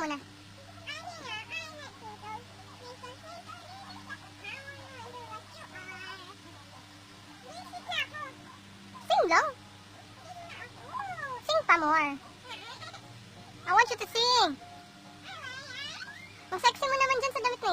muna. Sing lang. Sing pa more. I want you to sing. Ang sexy mo naman dyan sa damit na